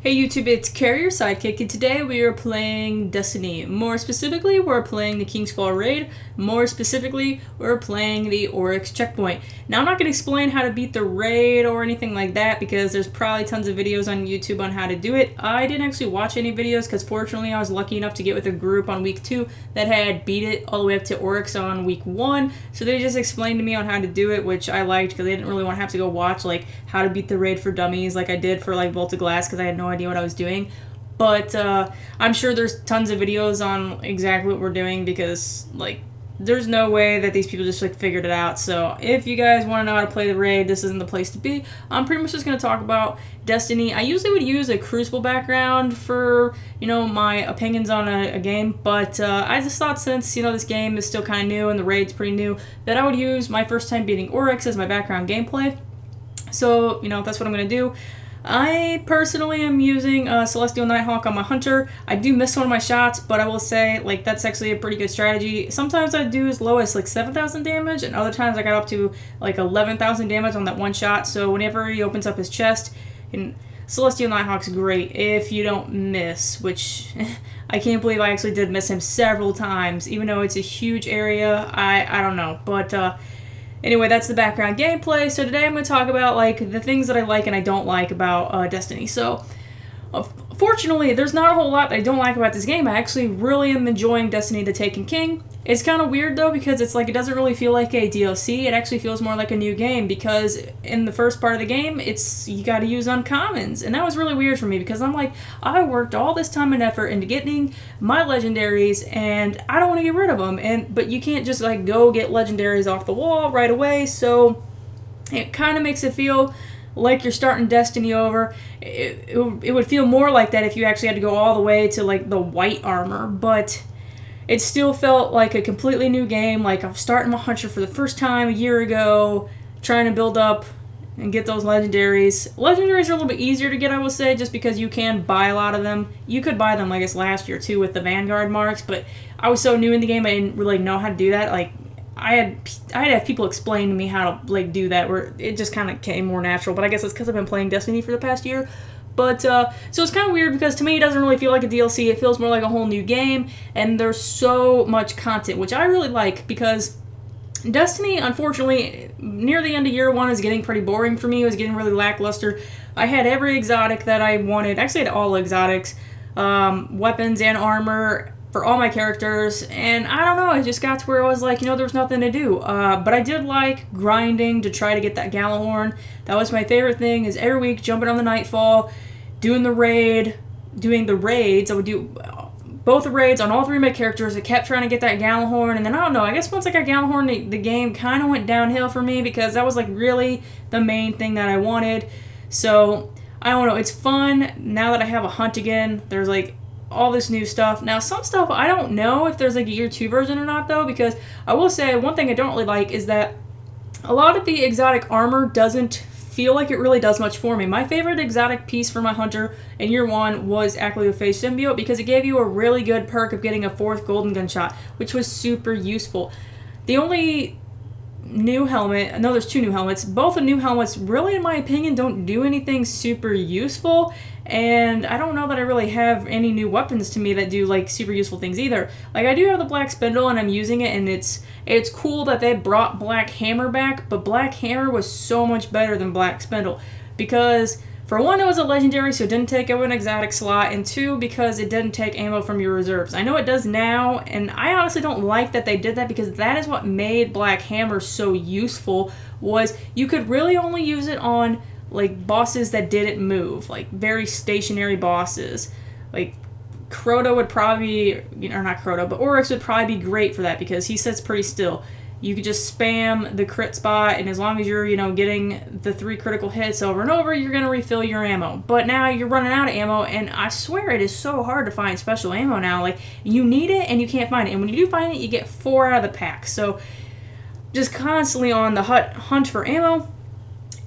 Hey YouTube, it's Kari, your sidekick, and today we are playing Destiny. More specifically, we're playing the King's Fall Raid. More specifically, we're playing the Oryx Checkpoint. Now, I'm not going to explain how to beat the raid or anything like that because there's probably tons of videos on YouTube on how to do it. I didn't actually watch any videos because fortunately I was lucky enough to get with a group on week 2 that had beat it all the way up to Oryx on week 1. So they just explained to me on how to do it, which I liked because they didn't really want to have to go watch like how to beat the raid for dummies like I did for like Vault of Glass because I had no idea what I was doing. But I'm sure there's tons of videos on exactly what we're doing because like there's no way that these people just like figured it out. So if you guys want to know how to play the raid, this isn't the place to be. I'm pretty much just going to talk about Destiny. I usually would use a Crucible background for, you know, my opinions on a game, but I just thought since, you know, this game is still kind of new and the raid's pretty new, that I would use my first time beating Oryx as my background gameplay. So, you know, that's what I'm going to do. I personally am using Celestial Nighthawk on my Hunter. I do miss one of my shots, but I will say, like, that's actually a pretty good strategy. Sometimes I do as low as, like, 7,000 damage, and other times I got up to, like, 11,000 damage on that one shot. So whenever he opens up his chest, and Celestial Nighthawk's great if you don't miss, which I can't believe I actually did miss him several times, even though it's a huge area. I don't know, but anyway, that's the background gameplay. So today I'm going to talk about like the things that I like and I don't like about Destiny. So fortunately, there's not a whole lot that I don't like about this game. I actually really am enjoying Destiny the Taken King. It's kind of weird though because it's like it doesn't really feel like a DLC. It actually feels more like a new game because in the first part of the game, it's you got to use uncommons. And that was really weird for me because I'm like, I worked all this time and effort into getting my legendaries and I don't want to get rid of them. But you can't just like go get legendaries off the wall right away. So it kind of makes it feel like you're starting Destiny over. It would feel more like that if you actually had to go all the way to like the white armor, but it still felt like a completely new game. Like I'm starting my Hunter for the first time a year ago, trying to build up and get those legendaries. Legendaries are a little bit easier to get, I will say, just because you can buy a lot of them. You could buy them, I guess, last year too with the Vanguard marks, but I was so new in the game I didn't really know how to do that. Like I had to have people explain to me how to like do that, where it just kind of came more natural. But I guess it's because I've been playing Destiny for the past year. But so it's kind of weird because to me it doesn't really feel like a DLC. It feels more like a whole new game, and there's so much content, which I really like because Destiny, unfortunately, near the end of year 1 is getting pretty boring for me. It was getting really lackluster. I had every exotic that I wanted. Actually, I had all exotics, weapons and armor for all my characters, and I don't know, it just got to where I was like, you know, there's nothing to do. But I did like grinding to try to get that Gallahorn. That was my favorite thing, is every week jumping on the Nightfall, doing the raids. I would do both the raids on all 3 of my characters. I kept trying to get that Gallahorn, and then I don't know, I guess once I got Gallahorn, the game kind of went downhill for me because that was like really the main thing that I wanted. So, I don't know, it's fun now that I have a hunt again. There's like all this new stuff. Now, some stuff, I don't know if there's like a year 2 version or not though, because I will say one thing I don't really like is that a lot of the exotic armor doesn't feel like it really does much for me. My favorite exotic piece for my Hunter in year 1 was Achlyophage Symbiote because it gave you a really good perk of getting a 4th golden gunshot, which was super useful. The only new helmet, no, there's 2 new helmets. Both the new helmets really, in my opinion, don't do anything super useful, and I don't know that I really have any new weapons to me that do like super useful things either. Like I do have the Black Spindle and I'm using it, and it's cool that they brought Black Hammer back, but Black Hammer was so much better than Black Spindle because for 1, it was a legendary, so it didn't take up an exotic slot, and 2, because it didn't take ammo from your reserves. I know it does now, and I honestly don't like that they did that because that is what made Black Hammer so useful, was you could really only use it on like bosses that didn't move, like very stationary bosses. Like Crota would probably, you know, not Crota, but Oryx would probably be great for that because he sits pretty still. You could just spam the crit spot, and as long as you're, you know, getting the 3 critical hits over and over, you're going to refill your ammo. But now you're running out of ammo, and I swear it is so hard to find special ammo now. Like, you need it, and you can't find it. And when you do find it, you get 4 out of the pack. So, just constantly on the hunt for ammo.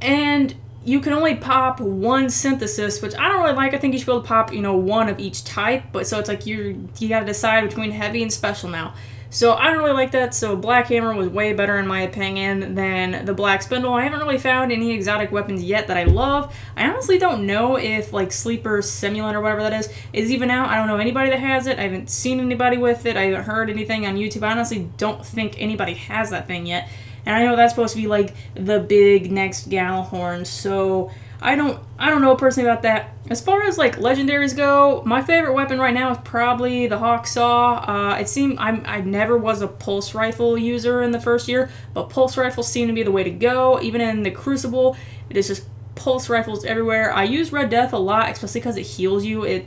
And you can only pop 1 synthesis, which I don't really like. I think you should be able to pop, you know, 1 of each type. But so it's like you got to decide between heavy and special now. So I don't really like that. So Black Hammer was way better in my opinion than the Black Spindle. I haven't really found any exotic weapons yet that I love. I honestly don't know if like Sleeper Simulant or whatever that is even out. I don't know anybody that has it. I haven't seen anybody with it. I haven't heard anything on YouTube. I honestly don't think anybody has that thing yet. And I know that's supposed to be like the big next Gallahorn. So I don't know personally about that. As far as like legendaries go, my favorite weapon right now is probably the Hawk Saw. It seemed I never was a pulse rifle user in the first year, but pulse rifles seem to be the way to go. Even in the Crucible, it is just pulse rifles everywhere. I use Red Death a lot, especially because it heals you.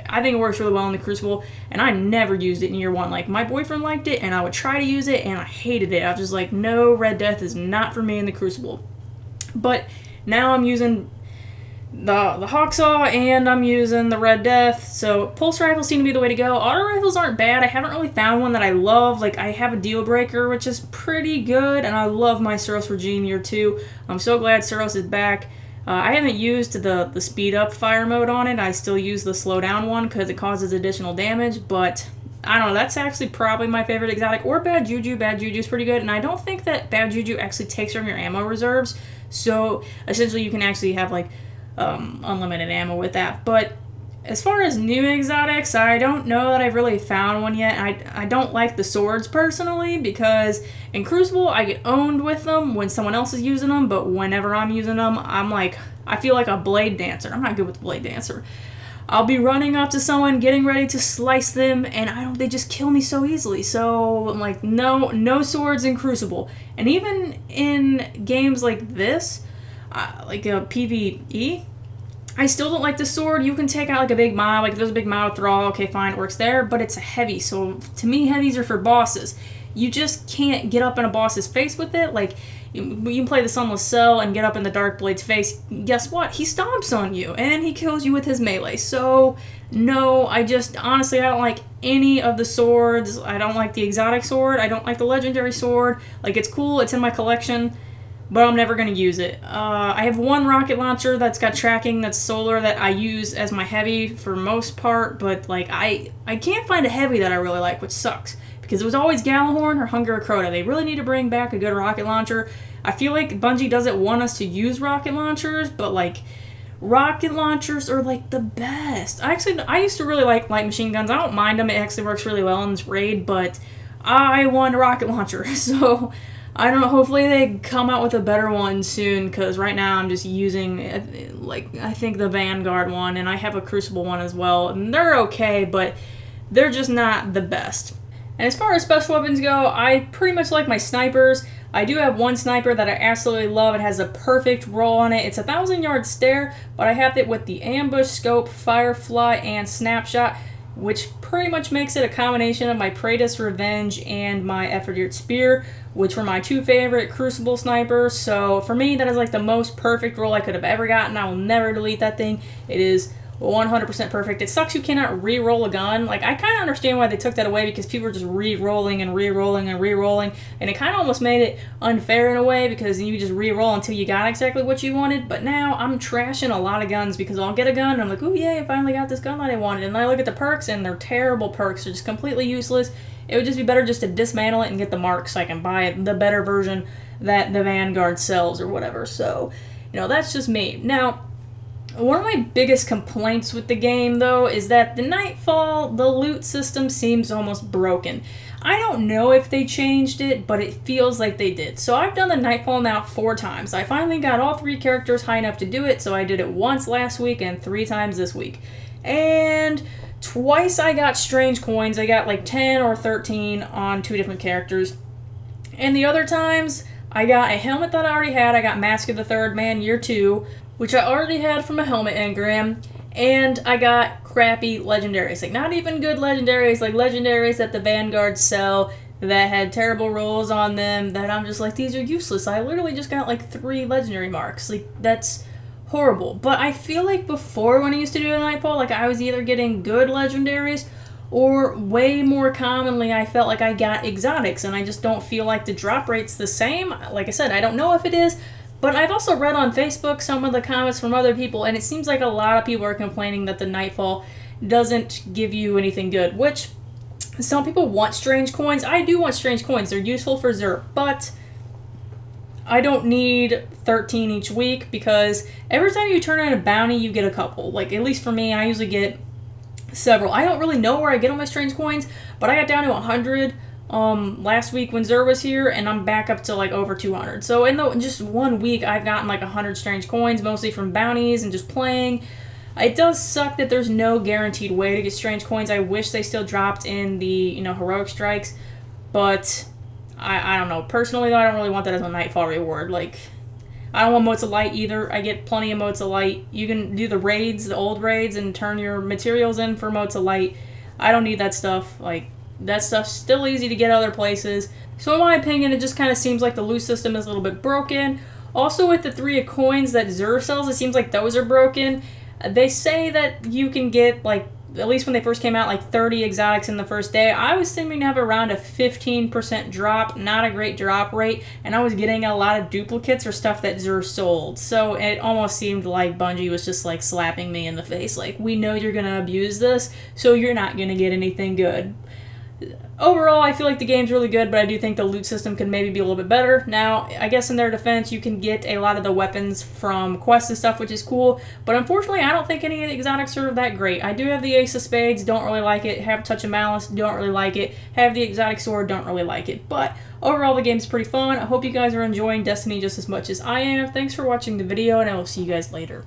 I think it works really well in the Crucible, and I never used it in year one. Like, my boyfriend liked it, and I would try to use it, and I hated it. I was just like, no, Red Death is not for me in the Crucible. But now I'm using the Hawk Saw, and I'm using the Red Death, so pulse rifles seem to be the way to go. Auto rifles aren't bad. I haven't really found one that I love. Like, I have a Deal Breaker, which is pretty good, and I love my Suros Regime year 2. I'm so glad Suros is back. I haven't used the speed up fire mode on it. I still use the slow down one because it causes additional damage, but I don't know, that's actually probably my favorite exotic. Or Bad Juju. Bad Juju is pretty good, and I don't think that Bad Juju actually takes from your ammo reserves, so essentially you can actually have like unlimited ammo with that. But as far as new exotics, I don't know that I've really found one yet. I don't like the swords personally because in Crucible I get owned with them when someone else is using them, but whenever I'm using them, I'm like, I feel like a blade dancer. I'm not good with the blade dancer. I'll be running up to someone, getting ready to slice them, and they just kill me so easily. So I'm like, no swords in Crucible. And even in games like this, like a PvE, I still don't like the sword. You can take out like a big mob, like if there's a big mob thrall, okay fine, it works there, but it's a heavy, so to me heavies are for bosses. You just can't get up in a boss's face with it. Like, you can play the Sunless Cell and get up in the Dark Blade's face, guess what? He stomps on you, and he kills you with his melee. So, no, honestly, I don't like any of the swords. I don't like the exotic sword. I don't like the legendary sword. Like, it's cool, it's in my collection, but I'm never going to use it. I have one rocket launcher that's got tracking, that's solar, that I use as my heavy for most part, but like I can't find a heavy that I really like, which sucks, because it was always Gallahorn or Hunger of Crota. They really need to bring back a good rocket launcher. I feel like Bungie doesn't want us to use rocket launchers, but like, rocket launchers are like the best. I used to really like light machine guns. I don't mind them, it actually works really well in this raid, but I want a rocket launcher, so I don't know, hopefully they come out with a better one soon, because right now I'm just using, like, I think the Vanguard one, and I have a Crucible one as well, and they're okay, but they're just not the best. And as far as special weapons go, I pretty much like my snipers. I do have one sniper that I absolutely love. It has a perfect roll on it. It's a 1,000-yard stare, but I have it with the ambush, scope, firefly, and snapshot, which pretty much makes it a combination of my Praetus Revenge and my Effort Spear, which were my two favorite Crucible snipers. So for me, that is like the most perfect roll I could have ever gotten. I will never delete that thing. It is 100% perfect. It sucks you cannot re-roll a gun. Like, I kind of understand why they took that away, because people were just re-rolling and re-rolling and re-rolling, and it kind of almost made it unfair in a way, because you just re-roll until you got exactly what you wanted. But now I'm trashing a lot of guns, because I'll get a gun and I'm like, oh yay, I finally got this gun that I wanted, and then I look at the perks and they're terrible perks. They're just completely useless. It would just be better just to dismantle it and get the marks so I can buy the better version that the Vanguard sells or whatever. So, that's just me. Now, one of my biggest complaints with the game, though, is that the Nightfall, the loot system seems almost broken. I don't know if they changed it, but it feels like they did. So I've done the Nightfall now 4 times. I finally got all 3 characters high enough to do it, so I did it once last week and 3 times this week. And twice I got strange coins. I got like 10 or 13 on 2 different characters. And the other times, I got a helmet that I already had. I got Mask of the Third Man Year 2, which I already had from a helmet engram, and I got crappy legendaries. Like, not even good legendaries, like legendaries that the Vanguard sell that had terrible rolls on them, that I'm just like, these are useless. I literally just got like 3 legendary marks. Like, that's horrible. But I feel like before, when I used to do the Nightfall, like, I was either getting good legendaries, or way more commonly I felt like I got exotics, and I just don't feel like the drop rate's the same. Like I said, I don't know if it is, but I've also read on Facebook some of the comments from other people, and it seems like a lot of people are complaining that the Nightfall doesn't give you anything good, which Some people want strange coins. I do want strange coins. They're useful for Xur, but I don't need 13 each week because every time you turn in a bounty, you get a couple. Like, at least for me, I usually get several. I don't really know where I get all my strange coins, but I got down to 100 last week when Xur was here, and I'm back up to like over 200. So in just 1 week, I've gotten like 100 strange coins, mostly from bounties and just playing. It does suck that there's no guaranteed way to get strange coins. I wish they still dropped in the, heroic strikes, but I don't know. Personally, though, I don't really want that as a Nightfall reward. Like, I don't want motes of light either. I get plenty of motes of light. You can do the raids, the old raids, and turn your materials in for motes of light. I don't need that stuff. Like, that stuff's still easy to get other places. So in my opinion, it just kind of seems like the loot system is a little bit broken. Also, with the 3 of coins that Xur sells, it seems like those are broken. They say that you can get, like, at least when they first came out, like 30 exotics in the first day. I was seeming to have around a 15% drop, not a great drop rate, and I was getting a lot of duplicates or stuff that Xur sold. So it almost seemed like Bungie was just like slapping me in the face. Like, we know you're going to abuse this, so you're not going to get anything good. Overall, I feel like the game's really good, but I do think the loot system can maybe be a little bit better. Now, I guess in their defense, you can get a lot of the weapons from quests and stuff, which is cool, but unfortunately, I don't think any of the exotics are that great. I do have the Ace of Spades, don't really like it. Have Touch of Malice, don't really like it. Have the exotic sword, don't really like it. But overall, the game's pretty fun. I hope you guys are enjoying Destiny just as much as I am. Thanks for watching the video, and I will see you guys later.